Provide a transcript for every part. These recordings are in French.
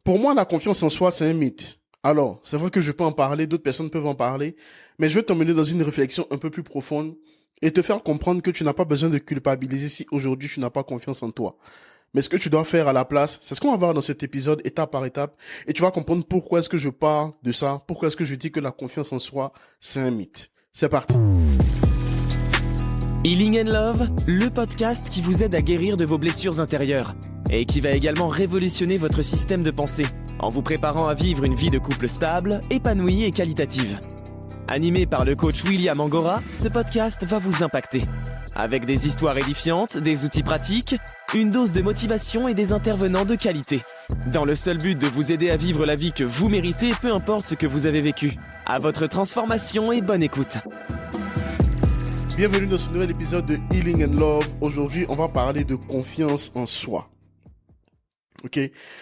Pour moi, la confiance en soi, c'est un mythe. Alors, c'est vrai que je peux en parler, d'autres personnes peuvent en parler, mais je vais t'emmener dans une réflexion un peu plus profonde et te faire comprendre que tu n'as pas besoin de culpabiliser si aujourd'hui tu n'as pas confiance en toi. Mais ce que tu dois faire à la place, c'est ce qu'on va voir dans cet épisode étape par étape et tu vas comprendre pourquoi est-ce que je parle de ça, pourquoi est-ce que je dis que la confiance en soi, c'est un mythe. C'est parti. Healing and Love, le podcast qui vous aide à guérir de vos blessures intérieures et qui va également révolutionner votre système de pensée en vous préparant à vivre une vie de couple stable, épanouie et qualitative. Animé par le coach William Angora, ce podcast va vous impacter. Avec des histoires édifiantes, des outils pratiques, une dose de motivation et des intervenants de qualité. Dans le seul but de vous aider à vivre la vie que vous méritez, peu importe ce que vous avez vécu. À votre transformation et bonne écoute. Bienvenue dans ce nouvel épisode de Healing and Love. Aujourd'hui, on va parler de confiance en soi. Ok,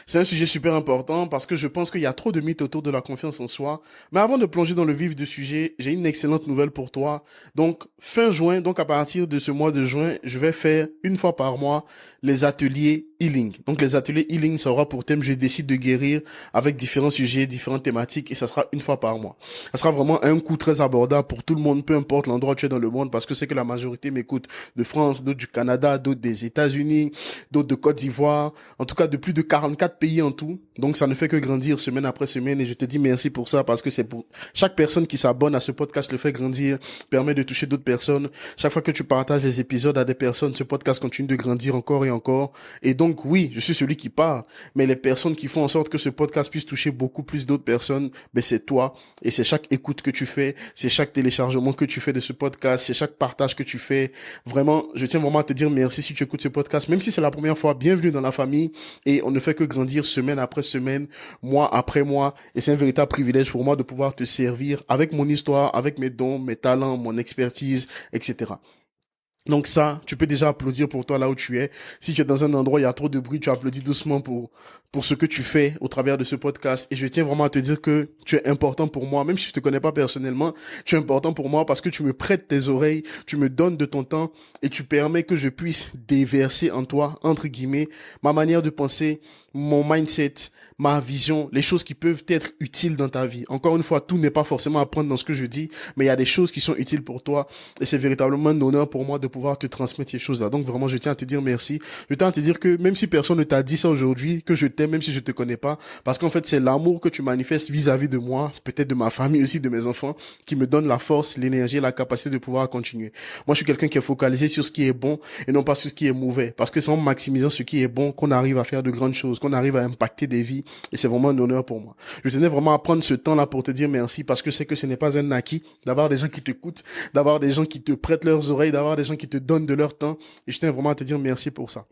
c'est un sujet super important parce que je pense qu'il y a trop de mythes autour de la confiance en soi. Mais avant de plonger dans le vif du sujet, j'ai une excellente nouvelle pour toi. Donc, fin juin, donc à partir de ce mois de juin, je vais faire une fois par mois les ateliers Healing. Donc, les ateliers Healing, ça aura pour thème, je décide de guérir avec différents sujets, différentes thématiques et ça sera une fois par mois. Ça sera vraiment un coût très abordable pour tout le monde, peu importe l'endroit où tu es dans le monde parce que c'est que la majorité m'écoute de France, d'autres du Canada, d'autres des États-Unis, d'autres de Côte d'Ivoire, en tout cas de plus de 44 pays en tout. Donc, ça ne fait que grandir semaine après semaine et je te dis merci pour ça parce que c'est pour chaque personne qui s'abonne à ce podcast le fait grandir, permet de toucher d'autres personnes. Chaque fois que tu partages les épisodes à des personnes, ce podcast continue de grandir encore et encore. Et donc, oui, je suis celui qui parle, mais les personnes qui font en sorte que ce podcast puisse toucher beaucoup plus d'autres personnes, ben, c'est toi. Et c'est chaque écoute que tu fais, c'est chaque téléchargement que tu fais de ce podcast, c'est chaque partage que tu fais. Vraiment, je tiens vraiment à te dire merci si tu écoutes ce podcast, même si c'est la première fois, bienvenue dans la famille. Et on ne fait que grandir semaine après semaine, mois après mois. Et c'est un véritable privilège pour moi de pouvoir te servir avec mon histoire, avec mes dons, mes talents, mon expertise, etc. Donc ça, tu peux déjà applaudir pour toi là où tu es. Si tu es dans un endroit où il y a trop de bruit, tu applaudis doucement pour ce que tu fais au travers de ce podcast. Et je tiens vraiment à te dire que tu es important pour moi, même si je te connais pas personnellement, tu es important pour moi parce que tu me prêtes tes oreilles, tu me donnes de ton temps et tu permets que je puisse déverser en toi, entre guillemets, ma manière de penser, mon mindset, ma vision, les choses qui peuvent être utiles dans ta vie. Encore une fois, tout n'est pas forcément à prendre dans ce que je dis, mais il y a des choses qui sont utiles pour toi et c'est véritablement un honneur pour moi de pouvoir te transmettre ces choses-là. Donc vraiment, je tiens à te dire merci. Je tiens à te dire que même si personne ne t'a dit ça aujourd'hui, que je t'aime, même si je te connais pas, parce qu'en fait, c'est l'amour que tu manifestes vis-à-vis de moi, peut-être de ma famille aussi, de mes enfants, qui me donne la force, l'énergie, la capacité de pouvoir continuer. Moi, je suis quelqu'un qui est focalisé sur ce qui est bon et non pas sur ce qui est mauvais, parce que c'est en maximisant ce qui est bon qu'on arrive à faire de grandes choses, qu'on arrive à impacter des vies et c'est vraiment un honneur pour moi. Je tenais vraiment à prendre ce temps-là pour te dire merci parce que c'est que ce n'est pas un acquis d'avoir des gens qui t'écoutent, d'avoir des gens qui te prêtent leurs oreilles, d'avoir des gens qui te donnent de leur temps et je tiens vraiment à te dire merci pour ça.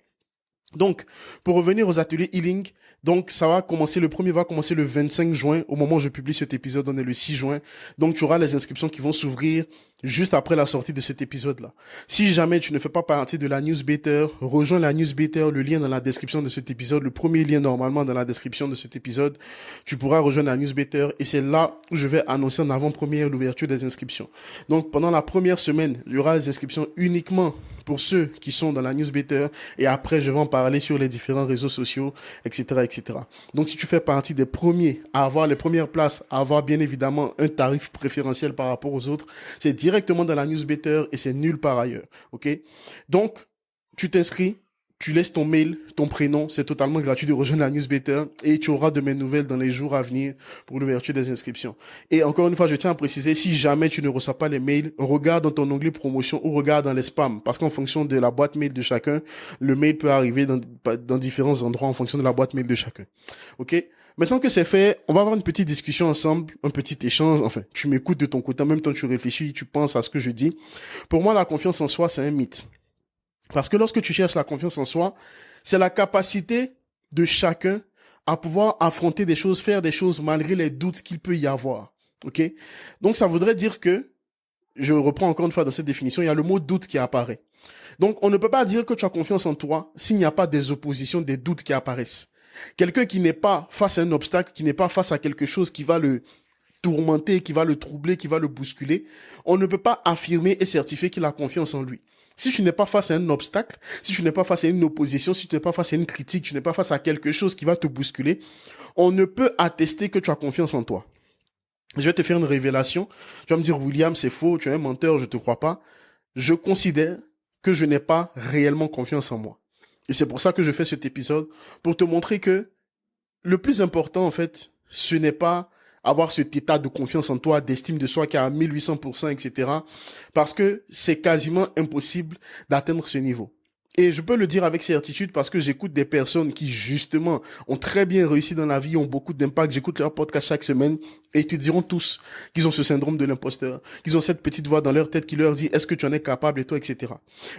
Donc, pour revenir aux ateliers Healing, donc le premier va commencer le 25 juin, au moment où je publie cet épisode, on est le 6 juin, donc tu auras les inscriptions qui vont s'ouvrir juste après la sortie de cet épisode-là. Si jamais tu ne fais pas partie de la newsletter, rejoins la newsletter, le lien dans la description de cet épisode, le premier lien normalement dans la description de cet épisode, tu pourras rejoindre la newsletter et c'est là où je vais annoncer en avant-première l'ouverture des inscriptions. Donc, pendant la première semaine, il y aura les inscriptions uniquement pour ceux qui sont dans la newsletter et après, je vais en parler sur les différents réseaux sociaux, etc., etc. Donc, si tu fais partie des premiers à avoir les premières places, à avoir bien évidemment un tarif préférentiel par rapport aux autres, c'est directement dans la newsletter et c'est nulle part ailleurs. OK? Donc, tu t'inscris, tu laisses ton mail, ton prénom, c'est totalement gratuit de rejoindre la newsletter et tu auras de mes nouvelles dans les jours à venir pour l'ouverture des inscriptions. Et encore une fois, je tiens à préciser, si jamais tu ne reçois pas les mails, regarde dans ton onglet promotion ou regarde dans les spams parce qu'en fonction de la boîte mail de chacun, le mail peut arriver dans différents endroits en fonction de la boîte mail de chacun. OK? Maintenant que c'est fait, on va avoir une petite discussion ensemble, un petit échange. Enfin, tu m'écoutes de ton côté, en même temps tu réfléchis, tu penses à ce que je dis. Pour moi, la confiance en soi, c'est un mythe. Parce que lorsque tu cherches la confiance en soi, c'est la capacité de chacun à pouvoir affronter des choses, faire des choses malgré les doutes qu'il peut y avoir. OK? Donc, ça voudrait dire que, je reprends encore une fois dans cette définition, il y a le mot doute qui apparaît. Donc, on ne peut pas dire que tu as confiance en toi s'il n'y a pas des oppositions, des doutes qui apparaissent. Quelqu'un qui n'est pas face à un obstacle, qui n'est pas face à quelque chose qui va le tourmenter, qui va le troubler, qui va le bousculer, on ne peut pas affirmer et certifier qu'il a confiance en lui. Si tu n'es pas face à un obstacle, si tu n'es pas face à une opposition, si tu n'es pas face à une critique, tu n'es pas face à quelque chose qui va te bousculer, on ne peut attester que tu as confiance en toi. Je vais te faire une révélation. Tu vas me dire, William, c'est faux, tu es un menteur, je te crois pas. Je considère que je n'ai pas réellement confiance en moi. Et c'est pour ça que je fais cet épisode, pour te montrer que le plus important, en fait, ce n'est pas avoir cet état de confiance en toi, d'estime de soi qui est à 1800%, etc. Parce que c'est quasiment impossible d'atteindre ce niveau. Et je peux le dire avec certitude parce que j'écoute des personnes qui, justement, ont très bien réussi dans la vie, ont beaucoup d'impact. J'écoute leur podcast chaque semaine et ils te diront tous qu'ils ont ce syndrome de l'imposteur, qu'ils ont cette petite voix dans leur tête qui leur dit « Est-ce que tu en es capable ?» et toi, etc.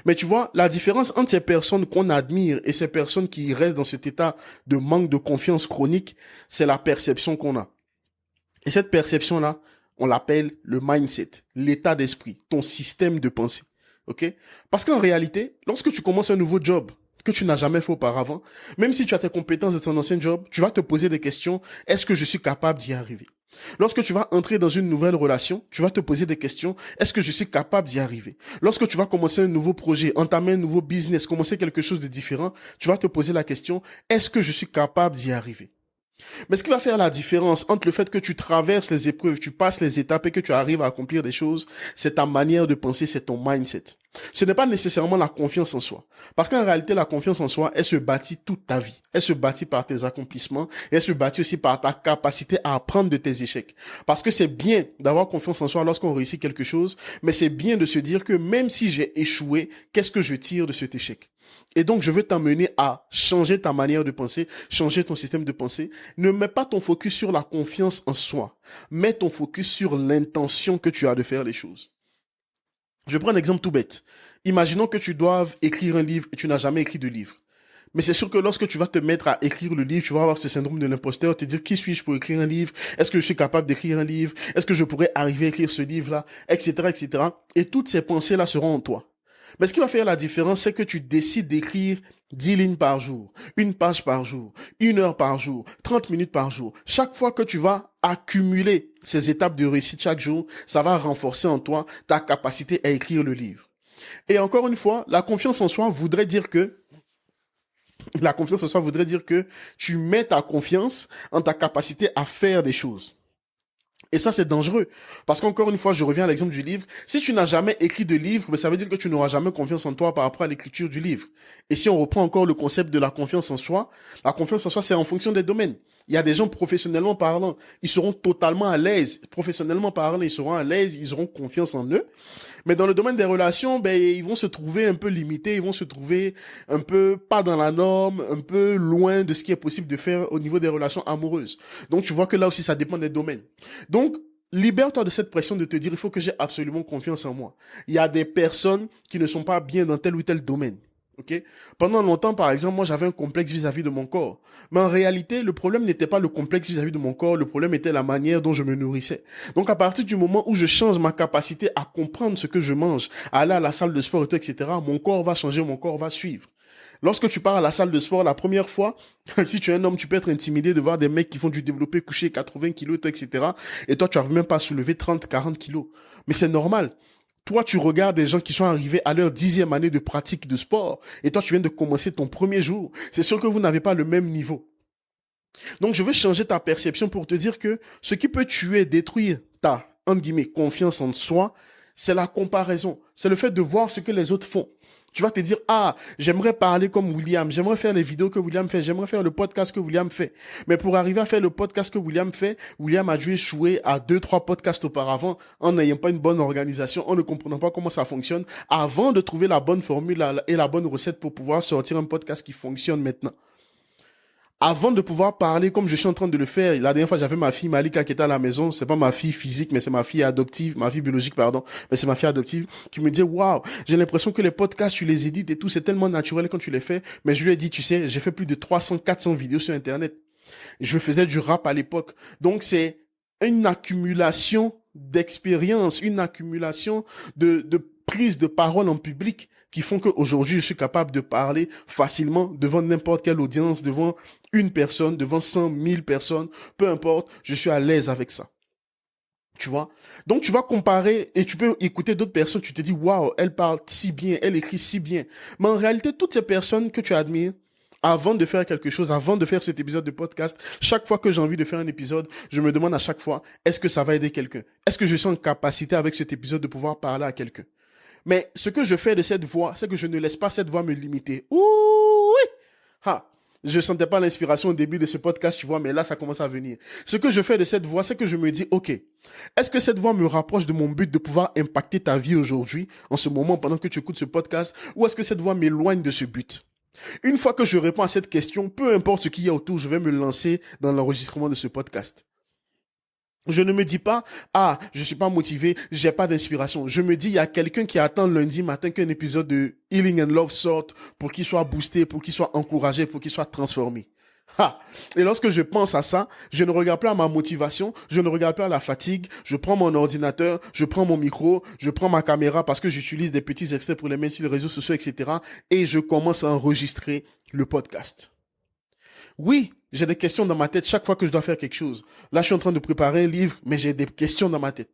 Mais tu vois, la différence entre ces personnes qu'on admire et ces personnes qui restent dans cet état de manque de confiance chronique, c'est la perception qu'on a. Et cette perception-là, on l'appelle le mindset, l'état d'esprit, ton système de pensée. Ok? Parce qu'en réalité, lorsque tu commences un nouveau job que tu n'as jamais fait auparavant, même si tu as tes compétences de ton ancien job, tu vas te poser des questions. Est-ce que je suis capable d'y arriver? Lorsque tu vas entrer dans une nouvelle relation, tu vas te poser des questions. Est-ce que je suis capable d'y arriver? Lorsque tu vas commencer un nouveau projet, entamer un nouveau business, commencer quelque chose de différent, tu vas te poser la question. Est-ce que je suis capable d'y arriver? Mais ce qui va faire la différence entre le fait que tu traverses les épreuves, tu passes les étapes et que tu arrives à accomplir des choses, c'est ta manière de penser, c'est ton mindset. Ce n'est pas nécessairement la confiance en soi. Parce qu'en réalité, la confiance en soi, elle se bâtit toute ta vie. Elle se bâtit par tes accomplissements et elle se bâtit aussi par ta capacité à apprendre de tes échecs. Parce que c'est bien d'avoir confiance en soi lorsqu'on réussit quelque chose, mais c'est bien de se dire que même si j'ai échoué, qu'est-ce que je tire de cet échec? Et donc, je veux t'amener à changer ta manière de penser, changer ton système de pensée. Ne mets pas ton focus sur la confiance en soi. Mets ton focus sur l'intention que tu as de faire les choses. Je prends un exemple tout bête. Imaginons que tu doives écrire un livre et tu n'as jamais écrit de livre. Mais c'est sûr que lorsque tu vas te mettre à écrire le livre, tu vas avoir ce syndrome de l'imposteur, te dire qui suis-je pour écrire un livre? Est-ce que je suis capable d'écrire un livre? Est-ce que je pourrais arriver à écrire ce livre-là? Etc., etc. Et toutes ces pensées-là seront en toi. Mais ce qui va faire la différence, c'est que tu décides d'écrire 10 lignes par jour, une page par jour, 1 heure par jour, 30 minutes par jour. Chaque fois que tu vas accumuler ces étapes de réussite chaque jour, ça va renforcer en toi ta capacité à écrire le livre. Et encore une fois, la confiance en soi voudrait dire que tu mets ta confiance en ta capacité à faire des choses. Et ça, c'est dangereux. Parce qu'encore une fois, je reviens à l'exemple du livre. Si tu n'as jamais écrit de livre, ça veut dire que tu n'auras jamais confiance en toi par rapport à l'écriture du livre. Et si on reprend encore le concept de la confiance en soi, c'est en fonction des domaines. Il y a des gens professionnellement parlant, ils seront totalement à l'aise. Professionnellement parlant, ils seront à l'aise, ils auront confiance en eux. Mais dans le domaine des relations, ils vont se trouver un peu limités, ils vont se trouver un peu pas dans la norme, un peu loin de ce qui est possible de faire au niveau des relations amoureuses. Donc tu vois que là aussi, ça dépend des domaines. Donc, libère-toi de cette pression de te dire, il faut que j'ai absolument confiance en moi. Il y a des personnes qui ne sont pas bien dans tel ou tel domaine. Okay? Pendant longtemps, par exemple, moi, j'avais un complexe vis-à-vis de mon corps. Mais en réalité, le problème n'était pas le complexe vis-à-vis de mon corps, le problème était la manière dont je me nourrissais. Donc, à partir du moment où je change ma capacité à comprendre ce que je mange, à aller à la salle de sport et tout, etc., mon corps va changer, mon corps va suivre. Lorsque tu pars à la salle de sport, la première fois, si tu es un homme, tu peux être intimidé de voir des mecs qui font du développé couché 80 kilos, etc. Et toi, tu n'arrives même pas à soulever 30, 40 kilos. Mais c'est normal. Toi, tu regardes des gens qui sont arrivés à leur 10e année de pratique de sport et toi, tu viens de commencer ton premier jour. C'est sûr que vous n'avez pas le même niveau. Donc, je veux changer ta perception pour te dire que ce qui peut tuer, détruire ta, entre guillemets, confiance en soi, c'est la comparaison. C'est le fait de voir ce que les autres font. Tu vas te dire, j'aimerais parler comme William, j'aimerais faire les vidéos que William fait, j'aimerais faire le podcast que William fait. Mais pour arriver à faire le podcast que William fait, William a dû échouer à 2-3 podcasts auparavant en n'ayant pas une bonne organisation, en ne comprenant pas comment ça fonctionne, avant de trouver la bonne formule et la bonne recette pour pouvoir sortir un podcast qui fonctionne maintenant. Avant de pouvoir parler comme je suis en train de le faire, la dernière fois j'avais ma fille Malika qui était à la maison, c'est pas ma fille physique mais c'est ma fille adoptive, ma fille biologique pardon, mais c'est ma fille adoptive qui me dit waouh, j'ai l'impression que les podcasts tu les édites et tout, c'est tellement naturel quand tu les fais, mais je lui ai dit tu sais, j'ai fait plus de 300-400 vidéos sur internet. Je faisais du rap à l'époque. Donc c'est une accumulation d'expérience, une accumulation de prise de parole en public qui font qu'aujourd'hui, je suis capable de parler facilement devant n'importe quelle audience, devant une personne, devant 100 000 personnes, peu importe, je suis à l'aise avec ça. Tu vois? Donc, tu vas comparer et tu peux écouter d'autres personnes. Tu te dis, waouh, elle parle si bien, elle écrit si bien. Mais en réalité, toutes ces personnes que tu admires, avant de faire quelque chose, avant de faire cet épisode de podcast, chaque fois que j'ai envie de faire un épisode, je me demande à chaque fois, est-ce que ça va aider quelqu'un? Est-ce que je suis en capacité avec cet épisode de pouvoir parler à quelqu'un? Mais ce que je fais de cette voix, c'est que je ne laisse pas cette voix me limiter. Ouh, oui! Ha! Je sentais pas l'inspiration au début de ce podcast, tu vois, mais là, ça commence à venir. Ce que je fais de cette voix, c'est que je me dis, OK, est-ce que cette voix me rapproche de mon but de pouvoir impacter ta vie aujourd'hui, en ce moment, pendant que tu écoutes ce podcast, ou est-ce que cette voix m'éloigne de ce but? Une fois que je réponds à cette question, peu importe ce qu'il y a autour, je vais me lancer dans l'enregistrement de ce podcast. Je ne me dis pas, je suis pas motivé, j'ai pas d'inspiration. Je me dis, il y a quelqu'un qui attend lundi matin qu'un épisode de Healing and Love sorte pour qu'il soit boosté, pour qu'il soit encouragé, pour qu'il soit transformé. Et lorsque je pense à ça, je ne regarde plus à ma motivation, je ne regarde plus à la fatigue, je prends mon ordinateur, je prends mon micro, je prends ma caméra parce que j'utilise des petits extraits pour les mettre sur les réseaux sociaux, etc. Et je commence à enregistrer le podcast. Oui, j'ai des questions dans ma tête chaque fois que je dois faire quelque chose. Là, je suis en train de préparer un livre, mais j'ai des questions dans ma tête.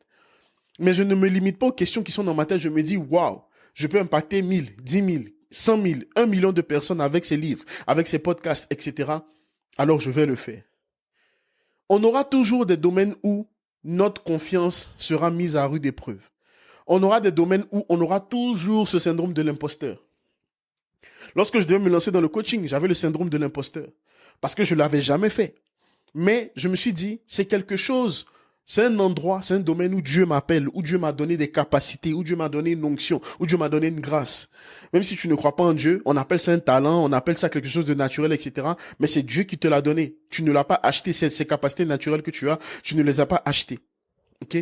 Mais je ne me limite pas aux questions qui sont dans ma tête. Je me dis, waouh, je peux impacter 1000, 10 000, 100 000, 1 million de personnes avec ces livres, avec ces podcasts, etc. Alors, je vais le faire. On aura toujours des domaines où notre confiance sera mise à rude épreuve. On aura des domaines où on aura toujours ce syndrome de l'imposteur. Lorsque je devais me lancer dans le coaching, j'avais le syndrome de l'imposteur. Parce que je ne l'avais jamais fait. Mais je me suis dit, c'est quelque chose, c'est un endroit, c'est un domaine où Dieu m'appelle, où Dieu m'a donné des capacités, où Dieu m'a donné une onction, où Dieu m'a donné une grâce. Même si tu ne crois pas en Dieu, on appelle ça un talent, on appelle ça quelque chose de naturel, etc. Mais c'est Dieu qui te l'a donné. Tu ne l'as pas acheté, ces capacités naturelles que tu as, tu ne les as pas achetées. Ok?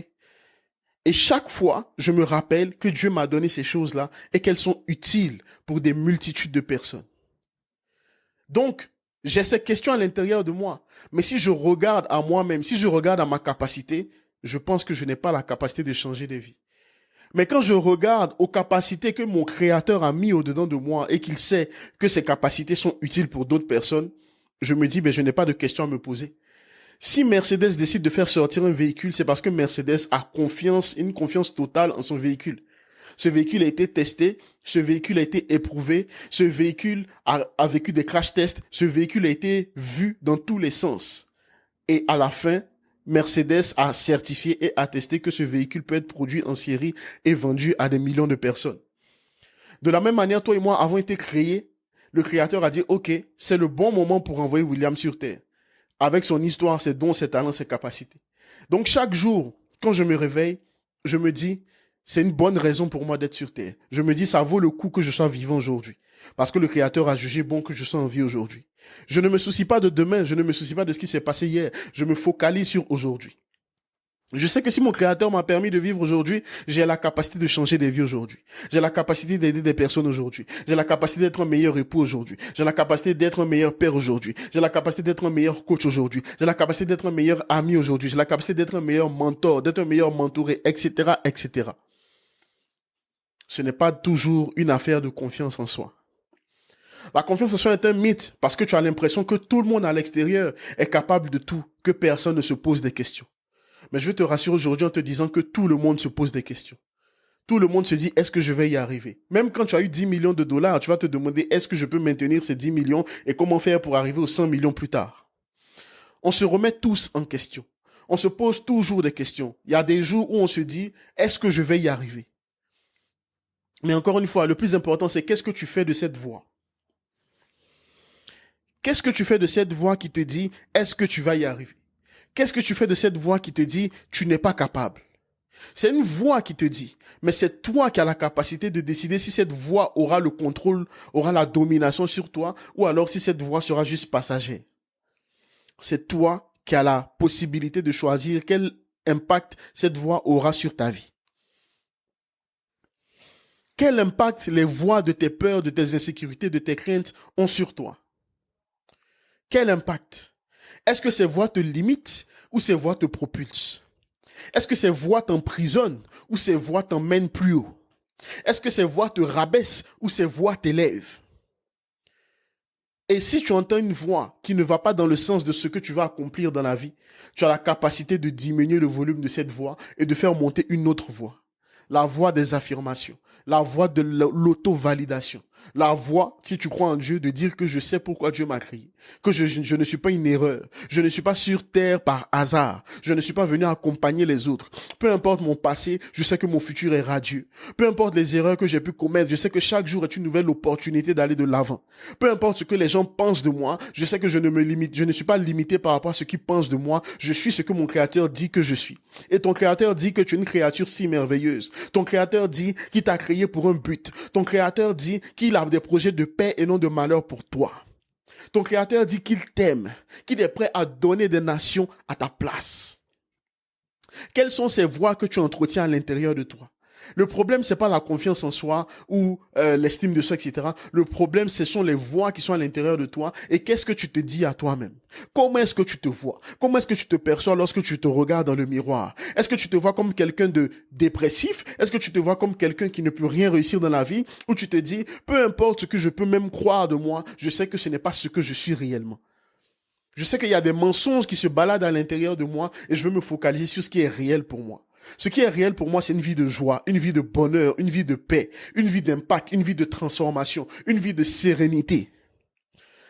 Et chaque fois, je me rappelle que Dieu m'a donné ces choses-là et qu'elles sont utiles pour des multitudes de personnes. Donc, j'ai ces questions à l'intérieur de moi. Mais si je regarde à moi-même, si je regarde à ma capacité, je pense que je n'ai pas la capacité de changer des vies. Mais quand je regarde aux capacités que mon Créateur a mis au-dedans de moi et qu'il sait que ces capacités sont utiles pour d'autres personnes, je me dis, je n'ai pas de questions à me poser. Si Mercedes décide de faire sortir un véhicule, c'est parce que Mercedes a une confiance totale en son véhicule. Ce véhicule a été testé, ce véhicule a été éprouvé, ce véhicule a vécu des crash tests, ce véhicule a été vu dans tous les sens. Et à la fin, Mercedes a certifié et attesté que ce véhicule peut être produit en série et vendu à des millions de personnes. De la même manière, toi et moi avons été créés. Le Créateur a dit, OK, c'est le bon moment pour envoyer William sur Terre. Avec son histoire, ses dons, ses talents, ses capacités. Donc chaque jour, quand je me réveille, je me dis, c'est une bonne raison pour moi d'être sur Terre. Je me dis, ça vaut le coup que je sois vivant aujourd'hui. Parce que le Créateur a jugé bon que je sois en vie aujourd'hui. Je ne me soucie pas de demain, je ne me soucie pas de ce qui s'est passé hier. Je me focalise sur aujourd'hui. Je sais que si mon Créateur m'a permis de vivre aujourd'hui, j'ai la capacité de changer des vies aujourd'hui. J'ai la capacité d'aider des personnes aujourd'hui. J'ai la capacité d'être un meilleur époux aujourd'hui. J'ai la capacité d'être un meilleur père aujourd'hui. J'ai la capacité d'être un meilleur coach aujourd'hui. J'ai la capacité d'être un meilleur ami aujourd'hui. J'ai la capacité d'être un meilleur mentor, d'être un meilleur mentoré, etc., etc. Ce n'est pas toujours une affaire de confiance en soi. La confiance en soi est un mythe parce que tu as l'impression que tout le monde à l'extérieur est capable de tout, que personne ne se pose des questions. Mais je veux te rassurer aujourd'hui en te disant que tout le monde se pose des questions. Tout le monde se dit, est-ce que je vais y arriver? Même quand tu as eu 10 millions de dollars, tu vas te demander, est-ce que je peux maintenir ces 10 millions et comment faire pour arriver aux 100 millions plus tard? On se remet tous en question. On se pose toujours des questions. Il y a des jours où on se dit, est-ce que je vais y arriver? Mais encore une fois, le plus important, c'est qu'est-ce que tu fais de cette voix? Qu'est-ce que tu fais de cette voix qui te dit, est-ce que tu vas y arriver? Qu'est-ce que tu fais de cette voix qui te dit, tu n'es pas capable? C'est une voix qui te dit, mais c'est toi qui as la capacité de décider si cette voix aura le contrôle, aura la domination sur toi, ou alors si cette voix sera juste passagère. C'est toi qui as la possibilité de choisir quel impact cette voix aura sur ta vie. Quel impact les voix de tes peurs, de tes insécurités, de tes craintes ont sur toi? Quel impact? Est-ce que ces voix te limitent ou ces voix te propulsent? Est-ce que ces voix t'emprisonnent ou ces voix t'emmènent plus haut? Est-ce que ces voix te rabaissent ou ces voix t'élèvent? Et si tu entends une voix qui ne va pas dans le sens de ce que tu vas accomplir dans la vie, tu as la capacité de diminuer le volume de cette voix et de faire monter une autre voix. La voix des affirmations, la voix de l'auto-validation, la voix, si tu crois en Dieu, de dire que je sais pourquoi Dieu m'a créé, que je ne suis pas une erreur, je ne suis pas sur terre par hasard, je ne suis pas venu accompagner les autres. Peu importe mon passé, je sais que mon futur est radieux. Peu importe les erreurs que j'ai pu commettre, je sais que chaque jour est une nouvelle opportunité d'aller de l'avant. Peu importe ce que les gens pensent de moi, je sais que je ne suis pas limité par rapport à ce qu'ils pensent de moi, je suis ce que mon Créateur dit que je suis. Et ton Créateur dit que tu es une créature si merveilleuse. Ton Créateur dit qu'il t'a créé pour un but. Ton Créateur dit qu'il a des projets de paix et non de malheur pour toi. Ton Créateur dit qu'il t'aime, qu'il est prêt à donner des nations à ta place. Quelles sont ces voix que tu entretiens à l'intérieur de toi? Le problème, c'est pas la confiance en soi ou l'estime de soi, etc. Le problème, ce sont les voix qui sont à l'intérieur de toi et qu'est-ce que tu te dis à toi-même. Comment est-ce que tu te vois? Comment est-ce que tu te perçois lorsque tu te regardes dans le miroir? Est-ce que tu te vois comme quelqu'un de dépressif? Est-ce que tu te vois comme quelqu'un qui ne peut rien réussir dans la vie? Ou tu te dis, peu importe ce que je peux même croire de moi, je sais que ce n'est pas ce que je suis réellement. Je sais qu'il y a des mensonges qui se baladent à l'intérieur de moi et je veux me focaliser sur ce qui est réel pour moi. Ce qui est réel pour moi, c'est une vie de joie, une vie de bonheur, une vie de paix, une vie d'impact, une vie de transformation, une vie de sérénité.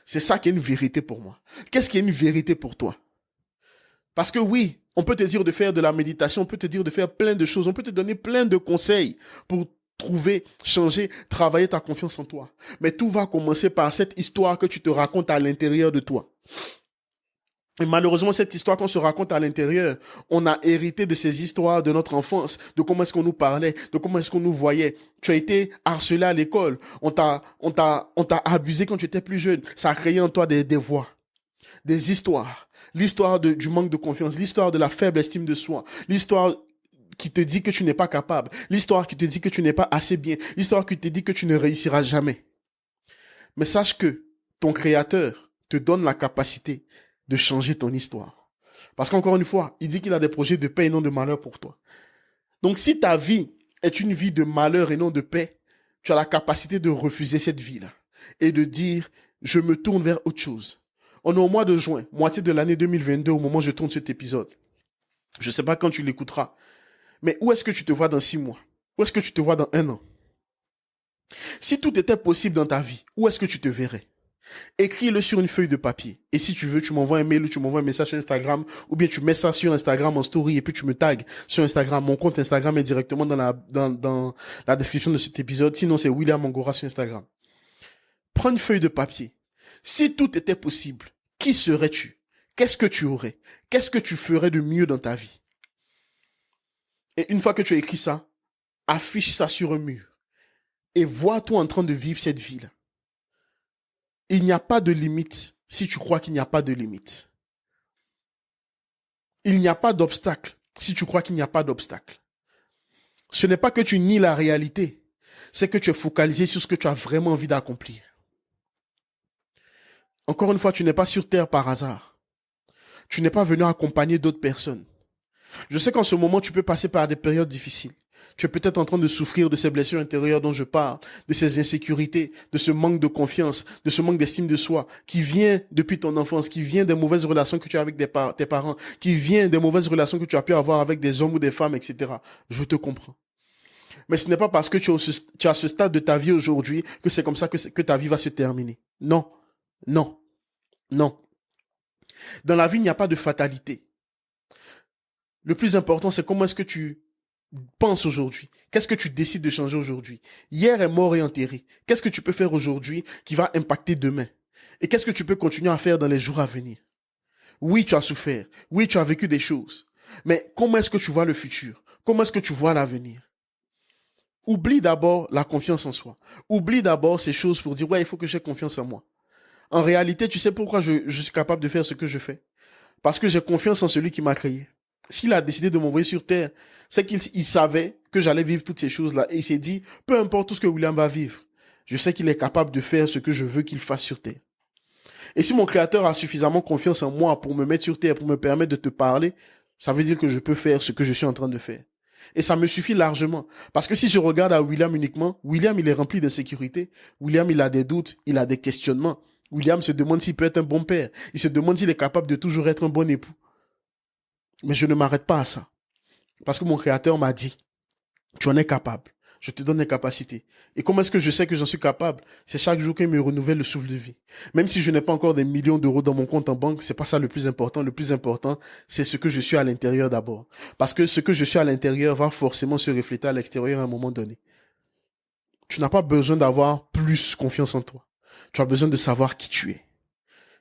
C'est ça qui est une vérité pour moi. Qu'est-ce qui est une vérité pour toi? Parce que oui, on peut te dire de faire de la méditation, on peut te dire de faire plein de choses, on peut te donner plein de conseils pour trouver, changer, travailler ta confiance en toi. Mais tout va commencer par cette histoire que tu te racontes à l'intérieur de toi. Et malheureusement, cette histoire qu'on se raconte à l'intérieur, on a hérité de ces histoires de notre enfance, de comment est-ce qu'on nous parlait, de comment est-ce qu'on nous voyait. Tu as été harcelé à l'école, on t'a abusé quand tu étais plus jeune. Ça a créé en toi des voix, des histoires. L'histoire du manque de confiance, l'histoire de la faible estime de soi, l'histoire qui te dit que tu n'es pas capable, l'histoire qui te dit que tu n'es pas assez bien, l'histoire qui te dit que tu ne réussiras jamais. Mais sache que ton Créateur te donne la capacité de changer ton histoire. Parce qu'encore une fois, il dit qu'il a des projets de paix et non de malheur pour toi. Donc si ta vie est une vie de malheur et non de paix, tu as la capacité de refuser cette vie-là et de dire, je me tourne vers autre chose. On est au mois de juin, moitié de l'année 2022 au moment où je tourne cet épisode. Je ne sais pas quand tu l'écouteras, mais où est-ce que tu te vois dans 6 mois? Où est-ce que tu te vois dans 1 an? Si tout était possible dans ta vie, où est-ce que tu te verrais? Écris-le sur une feuille de papier. Et si tu veux, tu m'envoies un mail ou tu m'envoies un message sur Instagram ou bien tu mets ça sur Instagram en story et puis tu me tags sur Instagram. Mon compte Instagram est directement dans la description de cet épisode. Sinon, c'est William Angora sur Instagram. Prends une feuille de papier. Si tout était possible, qui serais-tu? Qu'est-ce que tu aurais? Qu'est-ce que tu ferais de mieux dans ta vie? Et une fois que tu as écrit ça, affiche ça sur un mur et vois-toi en train de vivre cette vie-là. Il n'y a pas de limite si tu crois qu'il n'y a pas de limite. Il n'y a pas d'obstacle si tu crois qu'il n'y a pas d'obstacle. Ce n'est pas que tu nies la réalité, c'est que tu es focalisé sur ce que tu as vraiment envie d'accomplir. Encore une fois, tu n'es pas sur terre par hasard. Tu n'es pas venu accompagner d'autres personnes. Je sais qu'en ce moment, tu peux passer par des périodes difficiles. Tu es peut-être en train de souffrir de ces blessures intérieures dont je parle, de ces insécurités, de ce manque de confiance, de ce manque d'estime de soi, qui vient depuis ton enfance, qui vient des mauvaises relations que tu as avec tes parents, qui vient des mauvaises relations que tu as pu avoir avec des hommes ou des femmes, etc. Je te comprends. Mais ce n'est pas parce que tu es à ce stade de ta vie aujourd'hui que c'est comme ça que ta vie va se terminer. Non, non, non. Dans la vie, il n'y a pas de fatalité. Le plus important, c'est comment est-ce que tu penses aujourd'hui. Qu'est-ce que tu décides de changer aujourd'hui? Hier est mort et enterré. Qu'est-ce que tu peux faire aujourd'hui qui va impacter demain? Et qu'est-ce que tu peux continuer à faire dans les jours à venir? Oui, tu as souffert. Oui, tu as vécu des choses. Mais comment est-ce que tu vois le futur? Comment est-ce que tu vois l'avenir? Oublie d'abord la confiance en soi. Oublie d'abord ces choses pour dire, ouais, il faut que j'ai confiance en moi. En réalité, tu sais pourquoi je suis capable de faire ce que je fais? Parce que j'ai confiance en celui qui m'a créé. S'il a décidé de m'envoyer sur Terre, c'est qu'il savait que j'allais vivre toutes ces choses-là. Et il s'est dit, peu importe tout ce que William va vivre, je sais qu'il est capable de faire ce que je veux qu'il fasse sur Terre. Et si mon Créateur a suffisamment confiance en moi pour me mettre sur Terre, pour me permettre de te parler, ça veut dire que je peux faire ce que je suis en train de faire. Et ça me suffit largement. Parce que si je regarde à William uniquement, William, il est rempli d'insécurité. William, il a des doutes, il a des questionnements. William se demande s'il peut être un bon père. Il se demande s'il est capable de toujours être un bon époux. Mais je ne m'arrête pas à ça. Parce que mon Créateur m'a dit, tu en es capable. Je te donne les capacités. Et comment est-ce que je sais que j'en suis capable? C'est chaque jour qu'il me renouvelle le souffle de vie. Même si je n'ai pas encore des millions d'euros dans mon compte en banque, c'est pas ça le plus important. Le plus important, c'est ce que je suis à l'intérieur d'abord. Parce que ce que je suis à l'intérieur va forcément se refléter à l'extérieur à un moment donné. Tu n'as pas besoin d'avoir plus confiance en toi. Tu as besoin de savoir qui tu es.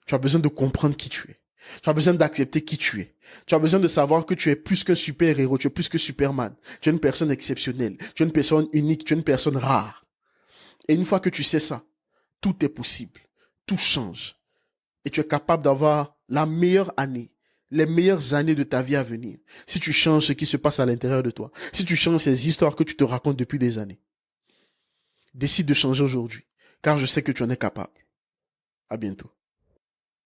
Tu as besoin de comprendre qui tu es. Tu as besoin d'accepter qui tu es. Tu as besoin de savoir que tu es plus qu'un super-héros, tu es plus que Superman. Tu es une personne exceptionnelle, tu es une personne unique, tu es une personne rare. Et une fois que tu sais ça, tout est possible. Tout change. Et tu es capable d'avoir la meilleure année, les meilleures années de ta vie à venir. Si tu changes ce qui se passe à l'intérieur de toi. Si tu changes ces histoires que tu te racontes depuis des années. Décide de changer aujourd'hui. Car je sais que tu en es capable. À bientôt.